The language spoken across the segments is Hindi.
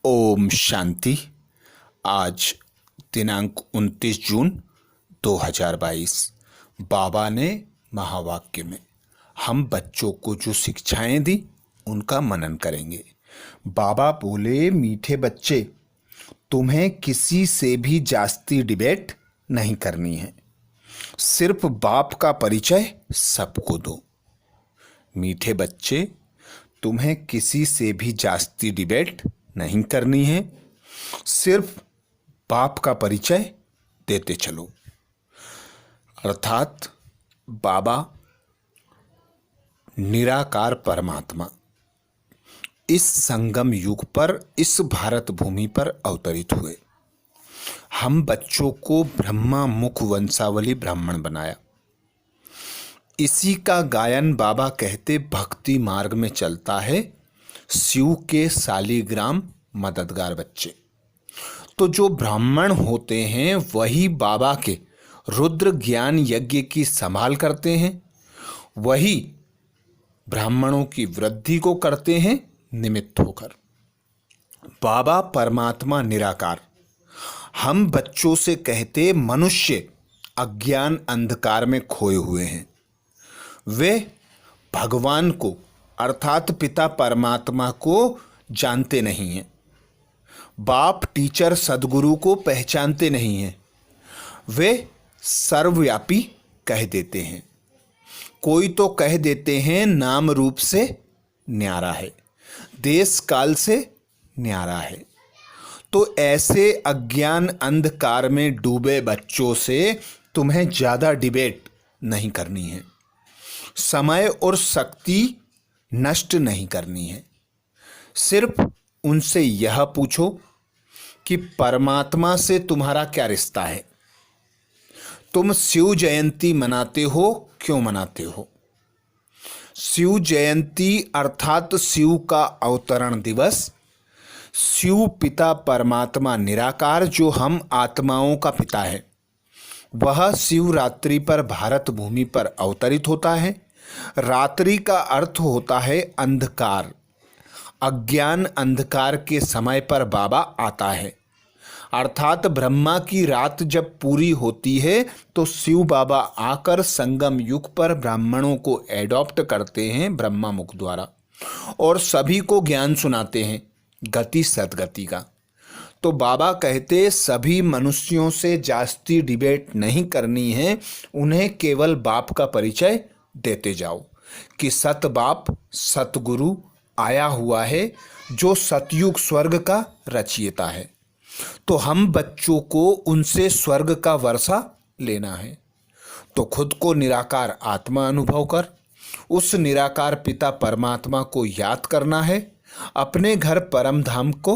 ओम शांति। आज दिनांक 29 जून 2022। बाबा ने महावाक्य में हम बच्चों को जो शिक्षाएं दी उनका मनन करेंगे। बाबा बोले, मीठे बच्चे, तुम्हें किसी से भी जास्ती डिबेट नहीं करनी है, सिर्फ बाप का परिचय सबको दो। मीठे बच्चे, तुम्हें किसी से भी जास्ती डिबेट नहीं करनी है, सिर्फ बाप का परिचय देते चलो। अर्थात बाबा निराकार परमात्मा इस संगम युग पर, इस भारत भूमि पर अवतरित हुए। हम बच्चों को ब्रह्मा मुख वंशावली ब्राह्मण बनाया। इसी का गायन बाबा कहते भक्ति मार्ग में चलता है, शिव के शालिग्राम मददगार बच्चे। तो जो ब्राह्मण होते हैं वही बाबा के रुद्र ज्ञान यज्ञ की संभाल करते हैं, वही ब्राह्मणों की वृद्धि को करते हैं निमित्त होकर। बाबा परमात्मा निराकार हम बच्चों से कहते मनुष्य अज्ञान अंधकार में खोए हुए हैं। वे भगवान को अर्थात पिता परमात्मा को जानते नहीं हैं। बाप टीचर सदगुरु को पहचानते नहीं हैं। वे सर्वव्यापी कह देते हैं। कोई तो कह देते हैं नाम रूप से न्यारा है, देश काल से न्यारा है। तो ऐसे अज्ञान अंधकार में डूबे बच्चों से तुम्हें ज़्यादा डिबेट नहीं करनी है, समय और शक्ति नष्ट नहीं करनी है। सिर्फ उनसे यह पूछो कि परमात्मा से तुम्हारा क्या रिश्ता है। तुम शिव जयंती मनाते हो, क्यों मनाते हो? शिव जयंती अर्थात शिव का अवतरण दिवस। शिव पिता परमात्मा निराकार जो हम आत्माओं का पिता है, वह शिवरात्रि पर भारत भूमि पर अवतरित होता है। रात्रि का अर्थ होता है अंधकार। अज्ञान अंधकार के समय पर बाबा आता है। अर्थात ब्रह्मा की रात जब पूरी होती है तो शिव बाबा आकर संगम युग पर ब्राह्मणों को एडॉप्ट करते हैं ब्रह्मा मुख द्वारा, और सभी को ज्ञान सुनाते हैं गति सदगति का। तो बाबा कहते सभी मनुष्यों से जास्ती डिबेट नहीं करनी है, उन्हें केवल बाप का परिचय देते जाओ कि सत बाप सतगुरु आया हुआ है जो सतयुग स्वर्ग का रचयिता है। तो हम बच्चों को उनसे स्वर्ग का वर्षा लेना है। तो खुद को निराकार आत्मा अनुभव कर उस निराकार पिता परमात्मा को याद करना है, अपने घर परम धाम को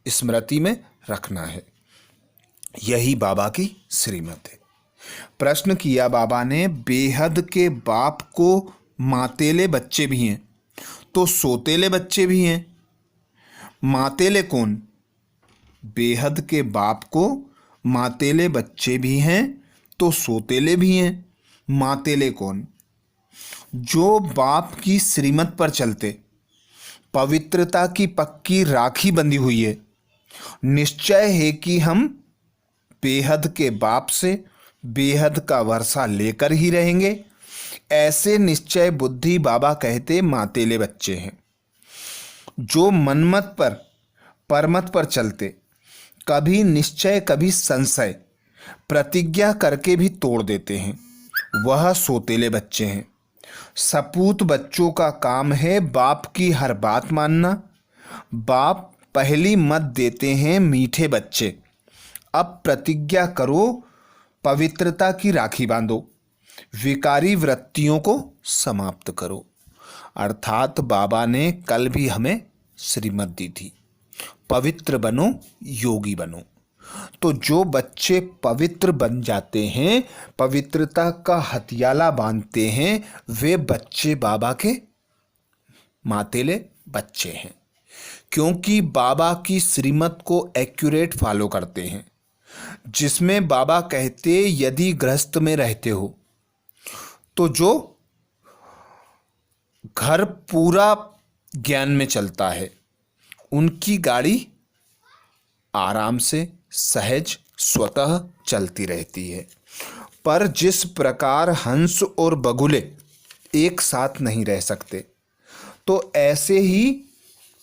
स्मृति में रखना है। यही बाबा की श्रीमत है। प्रश्न किया बाबा ने, बेहद के बाप को मातेले बच्चे भी हैं तो सोतेले बच्चे भी हैं। मातेले कौन? बेहद के बाप को मातेले बच्चे भी हैं तो सोतेले भी हैं। मातेले कौन? जो बाप की श्रीमत पर चलते, पवित्रता की पक्की राखी बंधी हुई है। निश्चय है कि हम बेहद के बाप से बेहद का वर्षा लेकर ही रहेंगे। ऐसे निश्चय बुद्धि बाबा कहते मातेले बच्चे हैं। जो मनमत पर परमत पर चलते, कभी निश्चय कभी संशय, प्रतिज्ञा करके भी तोड़ देते हैं, वह सोतेले बच्चे हैं। सपूत बच्चों का काम है बाप की हर बात मानना। बाप पहली मत देते हैं, मीठे बच्चे अब प्रतिज्ञा करो, पवित्रता की राखी बांधो, विकारी वृत्तियों को समाप्त करो। अर्थात बाबा ने कल भी हमें श्रीमत दी थी, पवित्र बनो, योगी बनो। तो जो बच्चे पवित्र बन जाते हैं, पवित्रता का हथियाला बांधते हैं, वे बच्चे बाबा के मातेले बच्चे हैं, क्योंकि बाबा की श्रीमत को एक्यूरेट फॉलो करते हैं। जिसमें बाबा कहते यदि गृहस्थ में रहते हो तो जो घर पूरा ज्ञान में चलता है, उनकी गाड़ी आराम से सहज स्वतः चलती रहती है। पर जिस प्रकार हंस और बगुले एक साथ नहीं रह सकते, तो ऐसे ही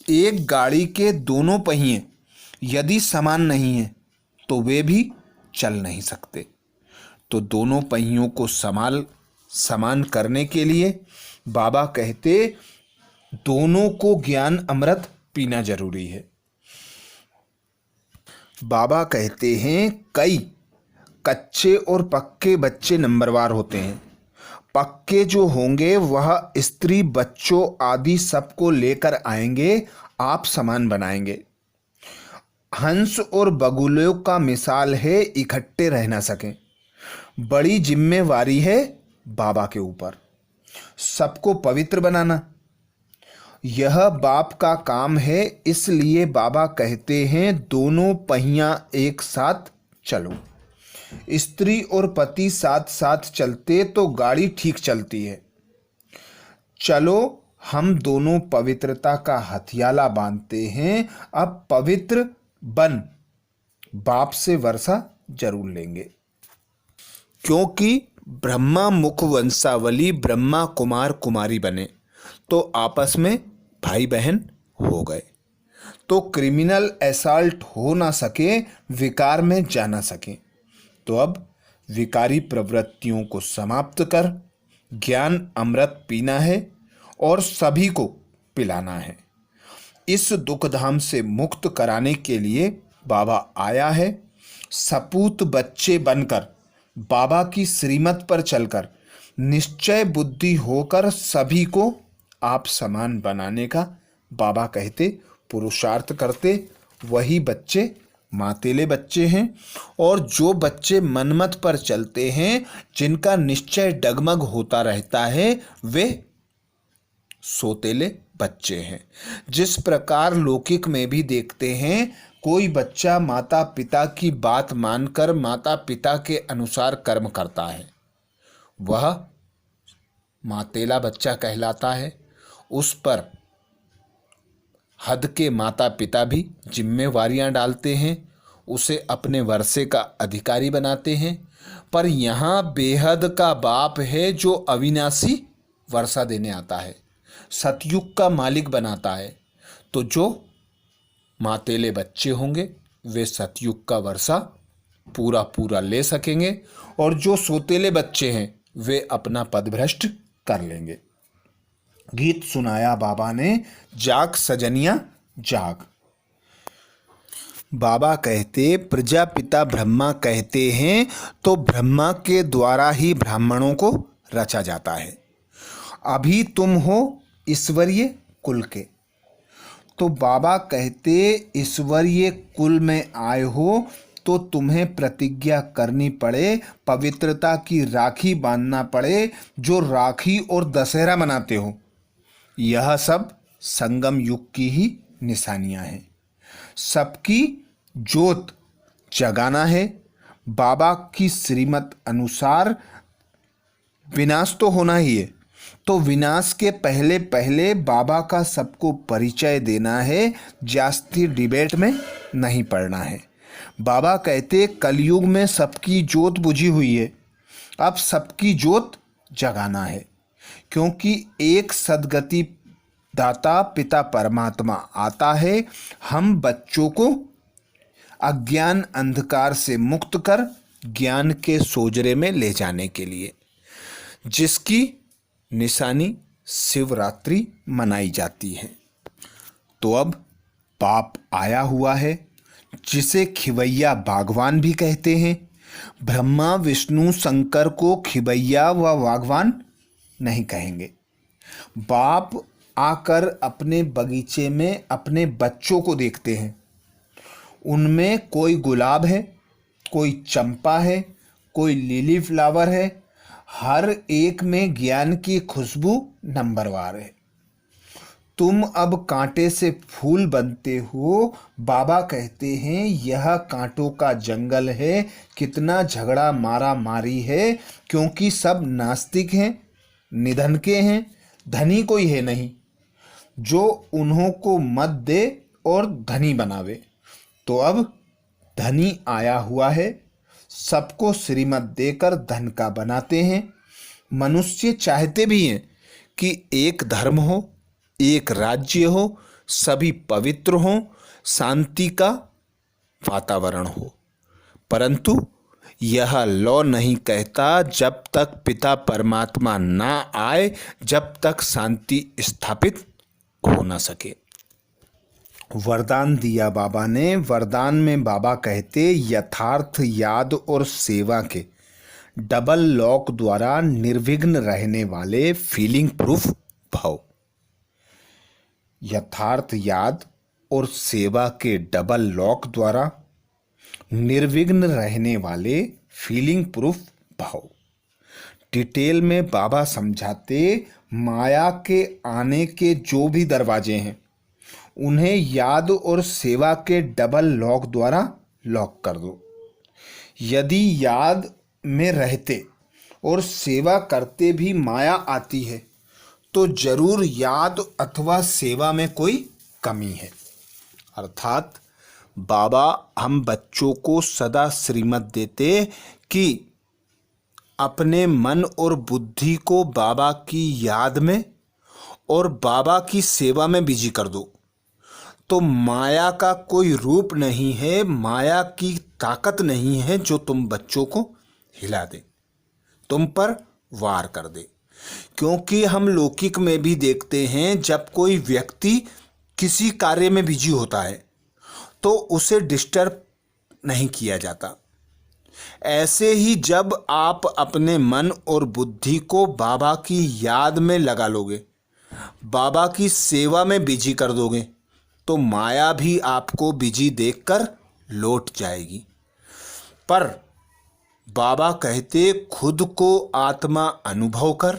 एक गाड़ी के दोनों पहिए यदि समान नहीं हैं तो वे भी चल नहीं सकते। तो दोनों पहियों को समान करने के लिए बाबा कहते दोनों को ज्ञान अमृत पीना जरूरी है। बाबा कहते हैं कई कच्चे और पक्के बच्चे नंबरवार होते हैं। पक्के जो होंगे वह स्त्री बच्चों आदि सबको लेकर आएंगे, आप समान बनाएंगे। हंस और बगुलों का मिसाल है इकट्ठे रह ना सकें। बड़ी जिम्मेवारी है बाबा के ऊपर सबको पवित्र बनाना। यह बाप का काम है, इसलिए बाबा कहते हैं दोनों पहिया एक साथ चलो। स्त्री और पति साथ साथ चलते तो गाड़ी ठीक चलती है। चलो हम दोनों पवित्रता का हथियाला बांधते हैं। अब पवित्र बन बाप से वर्षा जरूर लेंगे, क्योंकि ब्रह्मा मुख वंशावली ब्रह्मा कुमार कुमारी बने तो आपस में भाई बहन हो गए। तो क्रिमिनल असॉल्ट हो ना सके, विकार में जा ना सके। तो अब विकारी प्रवृत्तियों को समाप्त कर ज्ञान अमृत पीना है और सभी को पिलाना है। इस दुखधाम से मुक्त कराने के लिए बाबा आया है। सपूत बच्चे बनकर बाबा की श्रीमत पर चलकर निश्चय बुद्धि होकर सभी को आप समान बनाने का बाबा कहते पुरुषार्थ करते वही बच्चे मातेले बच्चे हैं। और जो बच्चे मनमत पर चलते हैं, जिनका निश्चय डगमग होता रहता है, वे सोतेले बच्चे हैं। जिस प्रकार लौकिक में भी देखते हैं, कोई बच्चा माता पिता की बात मानकर माता पिता के अनुसार कर्म करता है, वह मातेला बच्चा कहलाता है। उस पर हद के माता पिता भी जिम्मेवारियां डालते हैं, उसे अपने वर्षे का अधिकारी बनाते हैं। पर यहाँ बेहद का बाप है जो अविनाशी वर्षा देने आता है, सतयुग का मालिक बनाता है। तो जो मातेले बच्चे होंगे वे सतयुग का वर्षा पूरा पूरा ले सकेंगे, और जो सोतेले बच्चे हैं वे अपना पदभ्रष्ट कर लेंगे। गीत सुनाया बाबा ने, जाग सजनिया जाग। बाबा कहते प्रजापिता ब्रह्मा कहते हैं, तो ब्रह्मा के द्वारा ही ब्राह्मणों को रचा जाता है। अभी तुम हो ईश्वरीय कुल के, तो बाबा कहते ईश्वरीय कुल में आए हो तो तुम्हें प्रतिज्ञा करनी पड़े, पवित्रता की राखी बांधना पड़े। जो राखी और दशहरा मनाते हो, यह सब संगम युग की ही निशानियां हैं। सबकी ज्योत जगाना है। बाबा की श्रीमत अनुसार विनाश तो होना ही है, तो विनाश के पहले पहले बाबा का सबको परिचय देना है, जास्ती डिबेट में नहीं पड़ना है। बाबा कहते कलयुग में सबकी ज्योत बुझी हुई है, अब सबकी ज्योत जगाना है। क्योंकि एक सद्गति दाता पिता परमात्मा आता है हम बच्चों को अज्ञान अंधकार से मुक्त कर ज्ञान के सोजरे में ले जाने के लिए, जिसकी निशानी शिवरात्रि मनाई जाती है। तो अब पाप आया हुआ है, जिसे खिवैया बागवान भी कहते हैं। ब्रह्मा विष्णु शंकर को खिवैया व बागवान नहीं कहेंगे। बाप आकर अपने बगीचे में अपने बच्चों को देखते हैं, उनमें कोई गुलाब है, कोई चंपा है, कोई लिली फ्लावर है, हर एक में ज्ञान की खुशबू नंबरवार है। तुम अब कांटे से फूल बनते हो। बाबा कहते हैं यह कांटों का जंगल है, कितना झगड़ा मारा मारी है, क्योंकि सब नास्तिक हैं, निधन के हैं, धनी कोई है नहीं जो उन्हों को मत दे और धनी बनावे। तो अब धनी आया हुआ है, सबको श्रीमत देकर धन का बनाते हैं। मनुष्य चाहते भी हैं कि एक धर्म हो, एक राज्य हो, सभी पवित्र हों, शांति का वातावरण हो, परंतु यह लॉ नहीं कहता जब तक पिता परमात्मा ना आए, जब तक शांति स्थापित हो ना सके। वरदान दिया बाबा ने। वरदान में बाबा कहते यथार्थ याद और सेवा के डबल लॉक द्वारा निर्विघ्न रहने वाले फीलिंग प्रूफ भाव। यथार्थ याद और सेवा के डबल लॉक द्वारा निर्विघ्न रहने वाले फीलिंग प्रूफ भाव। डिटेल में बाबा समझाते माया के आने के जो भी दरवाजे हैं उन्हें याद और सेवा के डबल लॉक द्वारा लॉक कर दो। यदि याद में रहते और सेवा करते भी माया आती है तो जरूर याद अथवा सेवा में कोई कमी है। अर्थात बाबा हम बच्चों को सदा श्रीमत देते कि अपने मन और बुद्धि को बाबा की याद में और बाबा की सेवा में बिजी कर दो, तो माया का कोई रूप नहीं है, माया की ताकत नहीं है जो तुम बच्चों को हिला दे, तुम पर वार कर दे। क्योंकि हम लौकिक में भी देखते हैं जब कोई व्यक्ति किसी कार्य में बिजी होता है तो उसे डिस्टर्ब नहीं किया जाता। ऐसे ही जब आप अपने मन और बुद्धि को बाबा की याद में लगा लोगे, बाबा की सेवा में बिजी कर दोगे, तो माया भी आपको बिजी देखकर लौट जाएगी। पर बाबा कहते खुद को आत्मा अनुभव कर,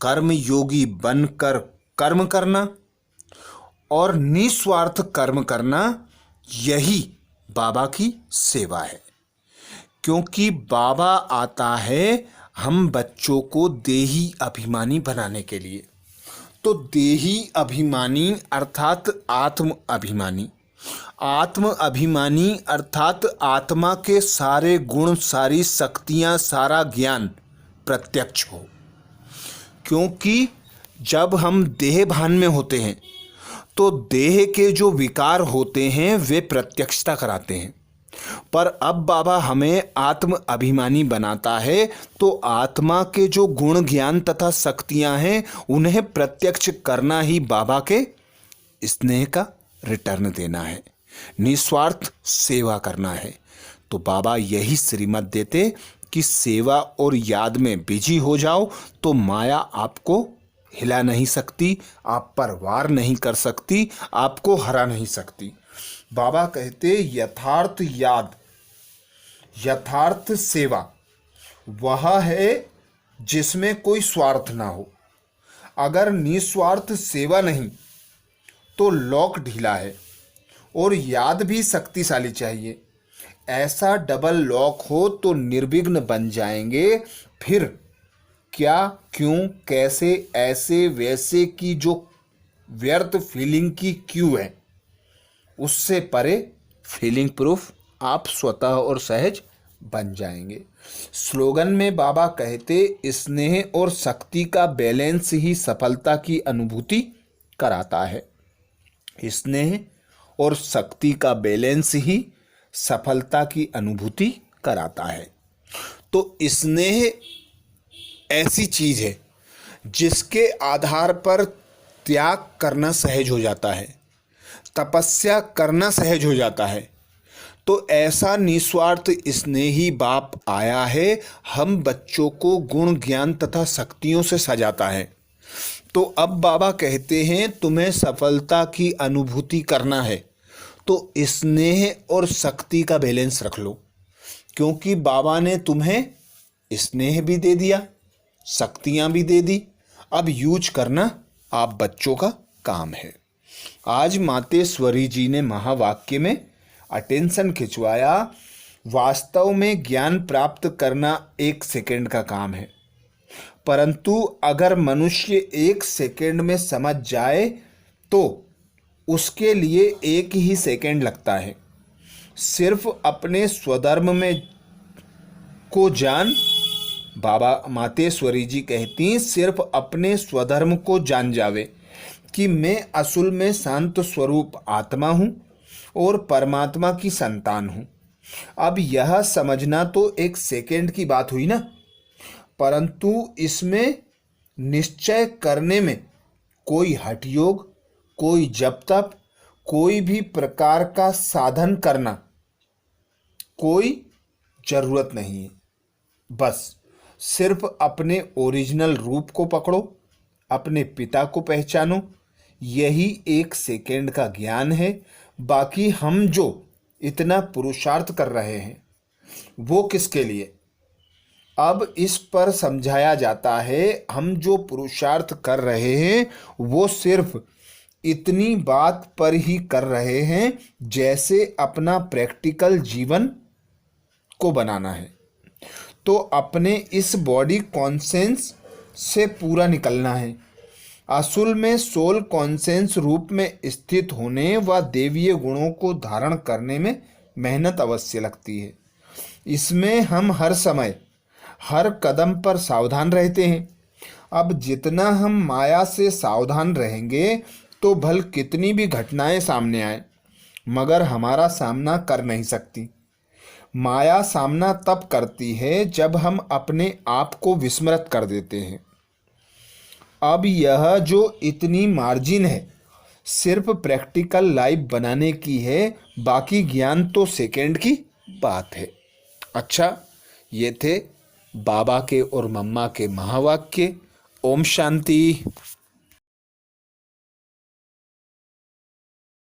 कर्म योगी बनकर कर्म करना और निस्वार्थ कर्म करना, यही बाबा की सेवा है। क्योंकि बाबा आता है हम बच्चों को देही अभिमानी बनाने के लिए। तो देही अभिमानी अर्थात आत्म अभिमानी, आत्म अभिमानी अर्थात आत्मा के सारे गुण, सारी शक्तियाँ, सारा ज्ञान प्रत्यक्ष हो। क्योंकि जब हम देह भान में होते हैं तो देह के जो विकार होते हैं वे प्रत्यक्षता कराते हैं। पर अब बाबा हमें आत्म अभिमानी बनाता है तो आत्मा के जो गुण, ज्ञान तथा शक्तियां हैं उन्हें प्रत्यक्ष करना ही बाबा के स्नेह का रिटर्न देना है, निस्वार्थ सेवा करना है। तो बाबा यही श्रीमत देते कि सेवा और याद में बिजी हो जाओ तो माया आपको हिला नहीं सकती, आप पर वार नहीं कर सकती, आपको हरा नहीं सकती। बाबा कहते यथार्थ याद, यथार्थ सेवा वह है जिसमें कोई स्वार्थ ना हो। अगर निस्वार्थ सेवा नहीं तो लॉक ढीला है और याद भी शक्तिशाली चाहिए। ऐसा डबल लॉक हो तो निर्विघ्न बन जाएंगे। फिर क्या, क्यों, कैसे, ऐसे वैसे की जो व्यर्थ फीलिंग की क्यों है, उससे परे फीलिंग प्रूफ आप स्वतः और सहज बन जाएंगे। स्लोगन में बाबा कहते स्नेह और शक्ति का बैलेंस ही सफलता की अनुभूति कराता है। स्नेह और शक्ति का बैलेंस ही सफलता की अनुभूति कराता है। तो स्नेह ऐसी चीज है जिसके आधार पर त्याग करना सहज हो जाता है, तपस्या करना सहज हो जाता है। तो ऐसा निस्वार्थ स्नेही बाप आया है, हम बच्चों को गुण, ज्ञान तथा शक्तियों से सजाता है। तो अब बाबा कहते हैं तुम्हें सफलता की अनुभूति करना है तो स्नेह और शक्ति का बैलेंस रख लो। क्योंकि बाबा ने तुम्हें स्नेह भी दे दिया, शक्तियाँ भी दे दी, अब यूज करना आप बच्चों का काम है। आज मातेश्वरी जी ने महावाक्य में अटेंशन खिंचवाया। वास्तव में ज्ञान प्राप्त करना 1 सेकंड का काम है, परंतु अगर मनुष्य 1 सेकंड में समझ जाए तो उसके लिए 1 ही सेकंड लगता है। सिर्फ अपने स्वधर्म में को जान, बाबा मातेश्वरी जी कहती, सिर्फ अपने स्वधर्म को जान जावे कि मैं असल में शांत स्वरूप आत्मा हूँ और परमात्मा की संतान हूँ। अब यह समझना तो एक सेकेंड की बात हुई ना, परंतु इसमें निश्चय करने में कोई हठ योग, कोई जप तप, कोई भी प्रकार का साधन करना कोई जरूरत नहीं है। बस सिर्फ अपने ओरिजिनल रूप को पकड़ो, अपने पिता को पहचानो, यही एक सेकेंड का ज्ञान है। बाकी हम जो इतना पुरुषार्थ कर रहे हैं वो किसके लिए? अब इस पर समझाया जाता है, हम जो पुरुषार्थ कर रहे हैं वो सिर्फ इतनी बात पर ही कर रहे हैं जैसे अपना प्रैक्टिकल जीवन को बनाना है। तो अपने इस बॉडी कॉन्सेंस से पूरा निकलना है। असल में सोल कॉन्सेंस रूप में स्थित होने व देवीय गुणों को धारण करने में मेहनत अवश्य लगती है। इसमें हम हर समय हर कदम पर सावधान रहते हैं। अब जितना हम माया से सावधान रहेंगे तो भल कितनी भी घटनाएं सामने आए, मगर हमारा सामना कर नहीं सकती। माया सामना तब करती है जब हम अपने आप को विस्मृत कर देते हैं। अब यह जो इतनी मार्जिन है सिर्फ प्रैक्टिकल लाइफ बनाने की है, बाकी ज्ञान तो सेकेंड की बात है। अच्छा, ये थे बाबा के और मम्मा के महावाक्य। ओम शांति।